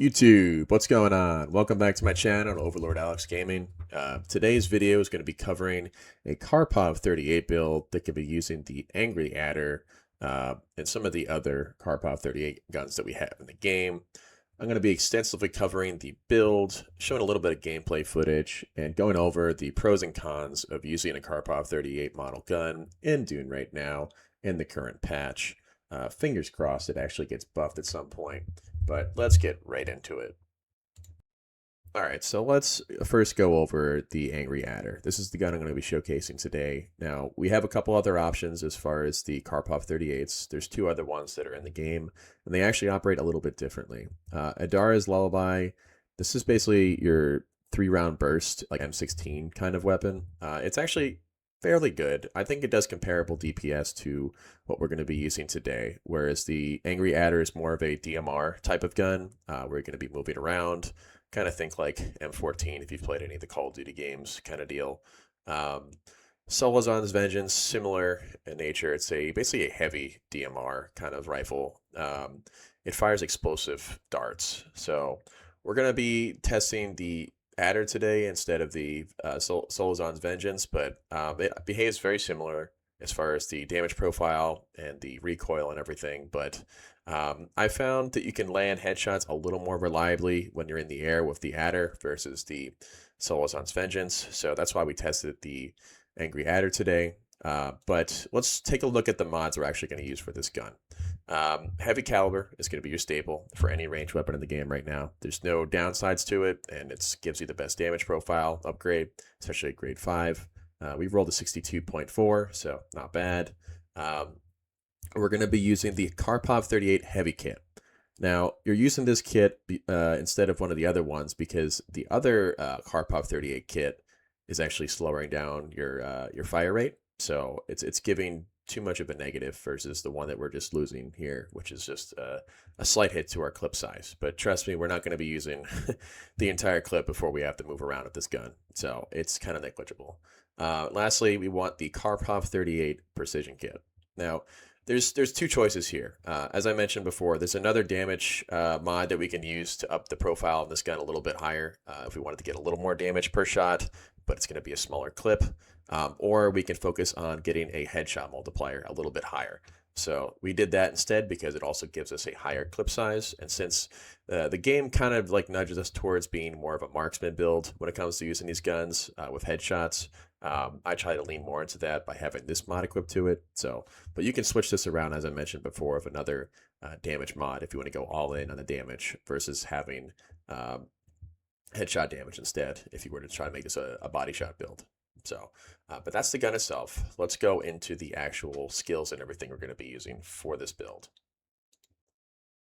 YouTube, what's going on? Welcome back to my channel, Overlord Alex Gaming. Today's video is going to be covering a Karpov-38 build that could be using the Angry Adder and some of the other Karpov-38 guns that we have in the game. I'm going to be extensively covering the build, showing a little bit of gameplay footage, and going over the pros and cons of using a Karpov-38 model gun in Dune right now in the current patch. Fingers crossed it actually gets buffed at some point. But let's get right into it. All right, so let's first go over the Angry Adder. This is the gun I'm going to be showcasing today. Now, we have a couple other options as far as the Karpov 38s. There's two other ones that are in the game, and they actually operate a little bit differently. Adara's Lullaby, this is basically your 3-round burst, like M16 kind of weapon. It's actually fairly good. I think it does comparable DPS to what we're going to be using today, whereas the Angry Adder is more of a DMR type of gun, where you're going to be moving around, kind of think like M14 if you've played any of the Call of Duty games kind of deal. Solazon's Vengeance, similar in nature. It's basically a heavy DMR kind of rifle. It fires explosive darts. So we're going to be testing the Adder today instead of the Solazon's Vengeance, but it behaves very similar as far as the damage profile and the recoil and everything. But I found that you can land headshots a little more reliably when you're in the air with the Adder versus the Solazon's Vengeance. So that's why we tested the Angry Adder today. But let's take a look at the mods we're actually going to use for this gun. Heavy caliber is going to be your staple for any ranged weapon in the game right now. There's no downsides to it, and it gives you the best damage profile upgrade, especially at grade 5. We've rolled a 62.4, so not bad. We're going to be using the Karpov-38 Heavy Kit. Now, you're using this kit instead of one of the other ones because the other Karpov-38 kit is actually slowing down your fire rate. So it's giving too much of a negative versus the one that we're just losing here, which is just a slight hit to our clip size. But trust me, we're not going to be using the entire clip before we have to move around with this gun. So it's kind of negligible. Lastly, we want the Karpov-38 Precision Kit. Now, there's two choices here. As I mentioned before, there's another damage mod that we can use to up the profile of this gun a little bit higher if we wanted to get a little more damage per shot, but it's going to be a smaller clip. Or we can focus on getting a headshot multiplier a little bit higher. So we did that instead because it also gives us a higher clip size. And since the game kind of like nudges us towards being more of a marksman build when it comes to using these guns with headshots, I try to lean more into that by having this mod equipped to it. So, but you can switch this around, as I mentioned before, of another damage mod if you want to go all in on the damage versus having headshot damage instead if you were to try to make this a body shot build. So, but that's the gun itself. Let's go into the actual skills and everything we're going to be using for this build.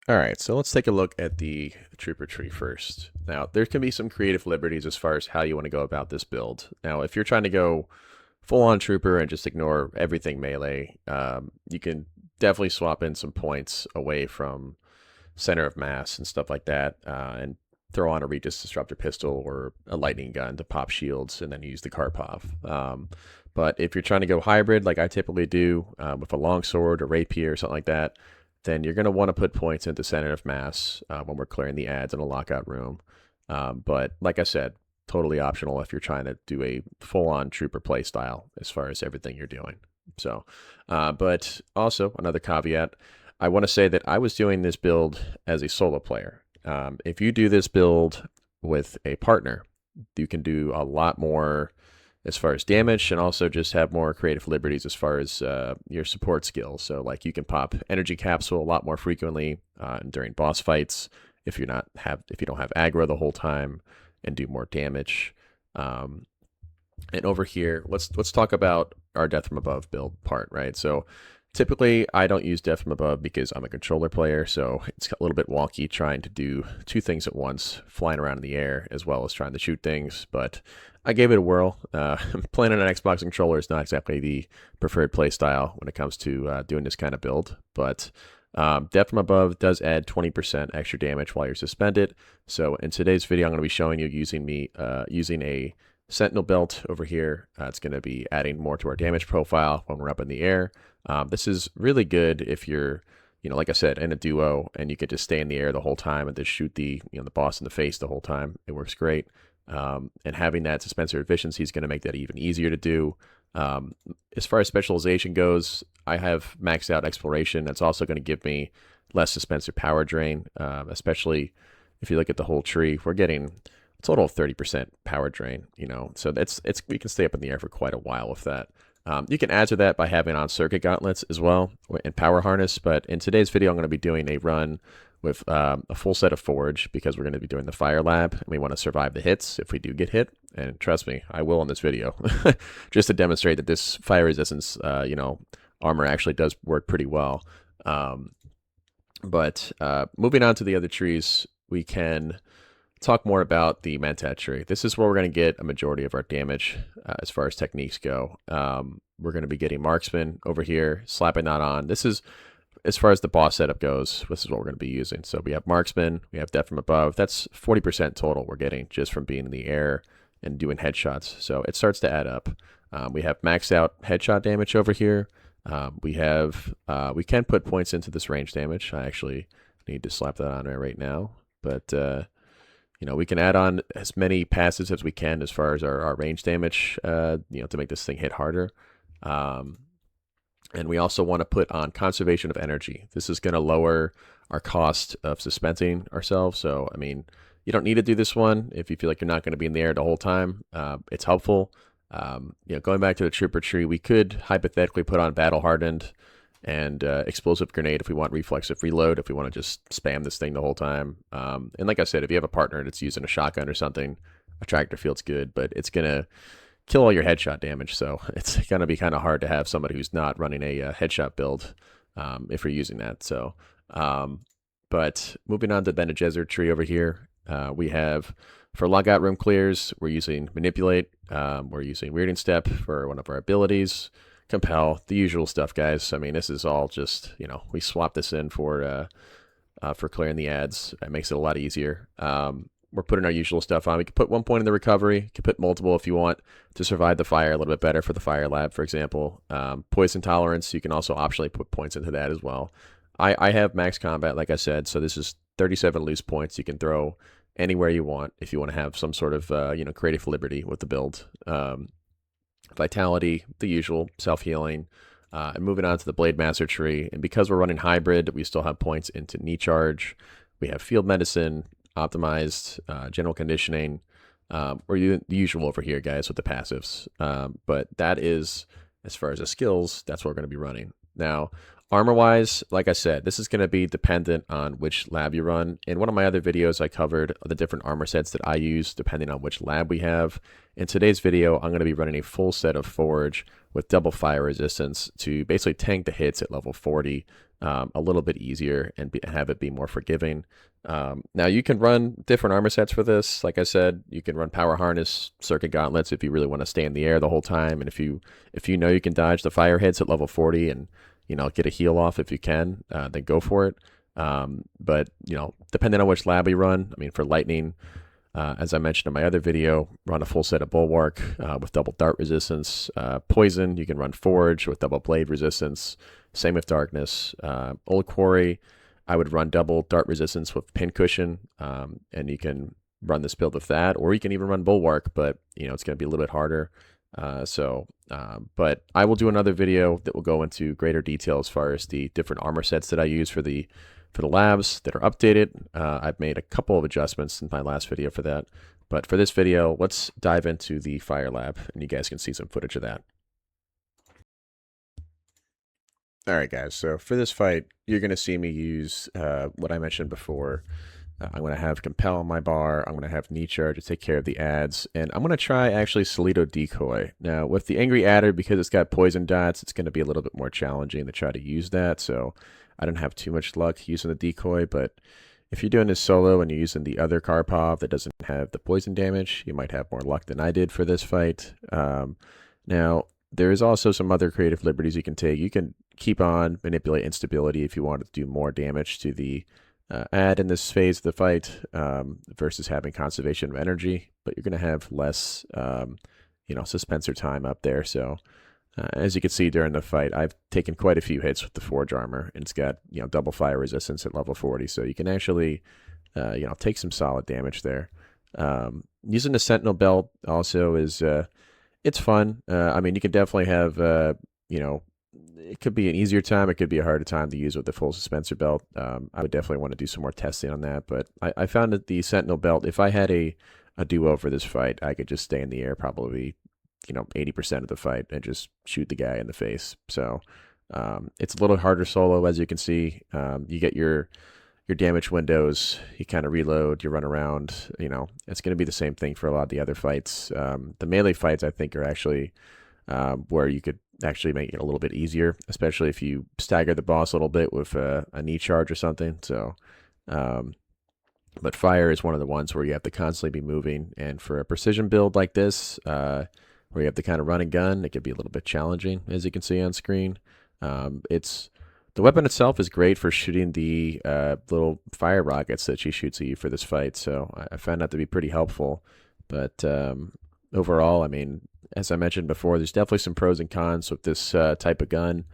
All right, so let's take a look at the trooper tree first. Now, there can be some creative liberties as far as how you want to go about this build. Now, if you're trying to go full-on trooper and just ignore everything melee, you can definitely swap in some points away from center of mass and stuff like that, and throw on a Regis Disruptor pistol or a lightning gun to pop shields and then use the Karpov. But if you're trying to go hybrid like I typically do with a longsword or rapier or something like that, then you're going to want to put points into center of mass when we're clearing the ads in a lockout room. But like I said, totally optional if you're trying to do a full-on trooper play style as far as everything you're doing. So, but also another caveat, I want to say that I was doing this build as a solo player. If you do this build with a partner, you can do a lot more as far as damage and also just have more creative liberties as far as your support skills. So like you can pop energy capsule a lot more frequently during boss fights if you don't have aggro the whole time and do more damage. And over here, let's talk about our Death from Above build part, right? So typically, I don't use Death from Above because I'm a controller player, so it's a little bit wonky trying to do two things at once, flying around in the air as well as trying to shoot things, but I gave it a whirl. Playing on an Xbox controller is not exactly the preferred play style when it comes to doing this kind of build, but Death from Above does add 20% extra damage while you're suspended, so in today's video, I'm going to be showing you using a Sentinel belt over here. It's going to be adding more to our damage profile when we're up in the air. This is really good if you're like I said, in a duo, and you could just stay in the air the whole time and just shoot the boss in the face the whole time. It works great. And having that dispenser efficiency is going to make that even easier to do. Um, as far as specialization goes, I have maxed out exploration. That's also going to give me less dispenser power drain, especially if you look at the whole tree. We're getting a total of 30% power drain, so we can stay up in the air for quite a while with that. You can add to that by having on circuit gauntlets as well and power harness, but in today's video I'm going to be doing a run with a full set of forge because we're going to be doing the fire lab and we want to survive the hits if we do get hit, and trust me, I will in this video just to demonstrate that this fire resistance armor actually does work pretty well. But moving on to the other trees, we can talk more about the Mentat tree. This is where we're going to get a majority of our damage as far as techniques go. We're going to be getting Marksman over here, slapping that on. This is, as far as the boss setup goes, this is what we're going to be using. So we have Marksman, we have Death from Above. That's 40% total we're getting just from being in the air and doing headshots. So it starts to add up. We have maxed out headshot damage over here. We can put points into this range damage. I actually need to slap that on there right now. But we can add on as many passes as we can as far as our range damage, to make this thing hit harder. And we also want to put on conservation of energy. This is going to lower our cost of suspending ourselves. So, I mean, you don't need to do this one if you feel like you're not going to be in the air the whole time. It's helpful. Going back to the trooper tree, we could hypothetically put on battle hardened and explosive grenade if we want reflexive reload, if we want to just spam this thing the whole time. And like I said, if you have a partner that's using a shotgun or something, a tractor field's good, but it's going to kill all your headshot damage, so it's going to be kind of hard to have somebody who's not running a headshot build if you're using that. So, but moving on to the Bene Gesserit tree over here, we have, for logout room clears, we're using Manipulate, we're using Weirding Step for one of our abilities, Compel, the usual stuff, guys. I mean, this is all just, we swap this in for clearing the ads. It makes it a lot easier. We're putting our usual stuff on. We can put 1 point in the recovery. You can put multiple if you want to survive the fire a little bit better for the fire lab, for example. Poison tolerance, you can also optionally put points into that as well. I have max combat, like I said, so this is 37 loose points you can throw anywhere you want if you want to have some sort of creative liberty with the build. Vitality, the usual, self-healing. And moving on to the Blade Master tree, and because we're running hybrid, we still have points into knee charge. We have field medicine, optimized, general conditioning, or the usual over here, guys, with the passives. But that is, as far as the skills, that's what we're going to be running. Now, armor-wise, like I said, this is going to be dependent on which lab you run. In one of my other videos, I covered the different armor sets that I use depending on which lab we have. In today's video, I'm going to be running a full set of Forge with double fire resistance to basically tank the hits at level 40 a little bit easier and have it be more forgiving. Now, you can run different armor sets for this. Like I said, you can run Power Harness, Circuit Gauntlets if you really want to stay in the air the whole time. And if you know you can dodge the fire hits at level 40 and get a heal off if you can, then go for it. But, depending on which lab we run, I mean, for lightning, as I mentioned in my other video, run a full set of Bulwark with double dart resistance. Poison, you can run Forge with double blade resistance. Same with Darkness. Old Quarry, I would run double dart resistance with Pincushion, and you can run this build with that, or you can even run Bulwark, but, it's going to be a little bit harder. But I will do another video that will go into greater detail as far as the different armor sets that I use for the labs that are updated. I've made a couple of adjustments in my last video for that, but for this video, let's dive into the fire lab, and you guys can see some footage of that. Alright guys, so for this fight, you're going to see me use what I mentioned before. I'm going to have Compel on my bar, I'm going to have Knee Charge to take care of the ads, and I'm going to try actually Solido Decoy. Now, with the Angry Adder, because it's got poison dots, it's going to be a little bit more challenging to try to use that, so I don't have too much luck using the decoy, but if you're doing this solo and you're using the other Karpov that doesn't have the poison damage, you might have more luck than I did for this fight. Now, there is also some other creative liberties you can take. You can keep on Manipulate Instability if you want to do more damage to the ad in this phase of the fight versus having Conservation of Energy, but you're going to have less, suspenser time up there. So As you can see during the fight, I've taken quite a few hits with the Forge armor, and it's got double fire resistance at level 40, so you can actually take some solid damage there. Using the Sentinel belt also is it's fun. I mean, you can definitely have it could be an easier time, it could be a harder time to use with the full suspensor belt. I would definitely want to do some more testing on that, but I found that the Sentinel belt, if I had a duo for this fight, I could just stay in the air probably 80% of the fight and just shoot the guy in the face. So it's a little harder solo, as you can see. You get your damage windows, you kind of reload, you run around. It's going to be the same thing for a lot of the other fights. The melee fights, I think, are actually where you could actually make it a little bit easier, especially if you stagger the boss a little bit with a knee charge or something. So but fire is one of the ones where you have to constantly be moving, and for a precision build like this, where you have to kind of run and gun, it could be a little bit challenging, as you can see on screen. The weapon itself is great for shooting the little fire rockets that she shoots at you for this fight, so I found that to be pretty helpful. But overall, I mean, as I mentioned before, there's definitely some pros and cons with this type of gun.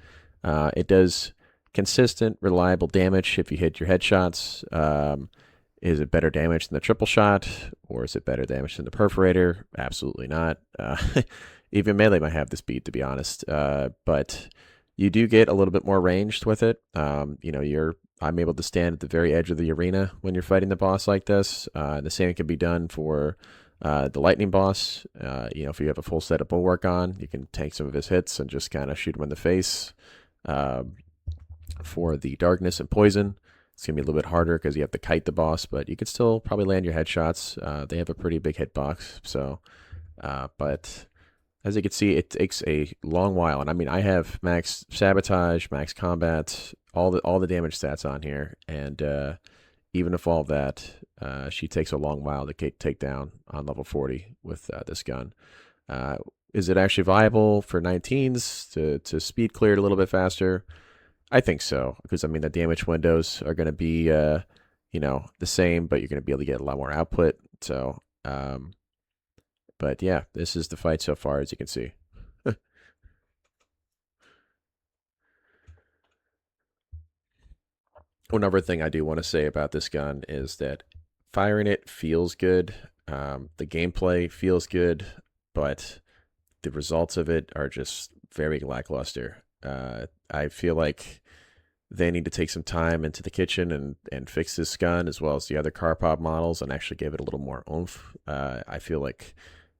It does consistent, reliable damage if you hit your headshots. Is it better damage than the triple shot, or is it better damage than the perforator? Absolutely not. Even melee might have this beat, to be honest. But you do get a little bit more ranged with it. I'm able to stand at the very edge of the arena when you're fighting the boss like this. The same can be done for the lightning boss. If you have a full set of bulwark on, you can tank some of his hits and just kind of shoot him in the face. For the darkness and poison, it's going to be a little bit harder because you have to kite the boss, but you can still probably land your headshots. They have a pretty big hitbox, so but as you can see, it takes a long while. And I mean, I have max sabotage, max combat, all the damage stats on here, and even with all of that, she takes a long while to take down on level 40 with this gun. Is it actually viable for 19s to speed clear it a little bit faster? I think so, because I mean the damage windows are going to be the same, but you're going to be able to get a lot more output. So, but yeah, this is the fight so far, as you can see. One other thing I do want to say about this gun is that firing it feels good. The gameplay feels good, but the results of it are just very lackluster. I feel like they need to take some time into the kitchen and fix this gun, as well as the other Karpov models, and actually give it a little more oomph. I feel like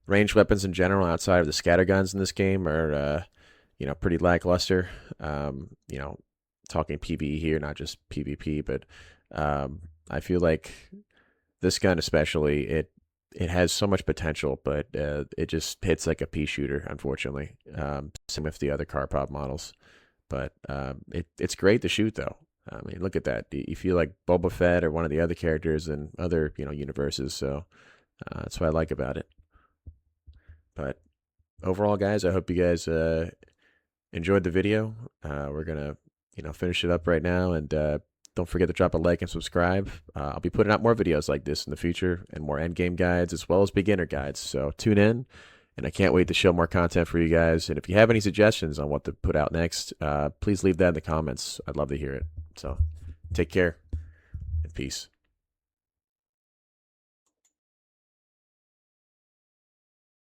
ranged weapons in general, outside of the scatter guns in this game, are pretty lackluster. Talking PvE here, not just PvP, but I feel like this gun especially, it has so much potential, but it just hits like a pea shooter, unfortunately. Same with the other Karpov models. But it's great to shoot, though. I mean, look at that. You feel like Boba Fett or one of the other characters in other universes. So that's what I like about it. But overall, guys, I hope you guys enjoyed the video. We're gonna finish it up right now, and don't forget to drop a like and subscribe. I'll be putting out more videos like this in the future, and more endgame guides as well as beginner guides. So tune in. And I can't wait to show more content for you guys. And if you have any suggestions on what to put out next, please leave that in the comments. I'd love to hear it. So take care and peace.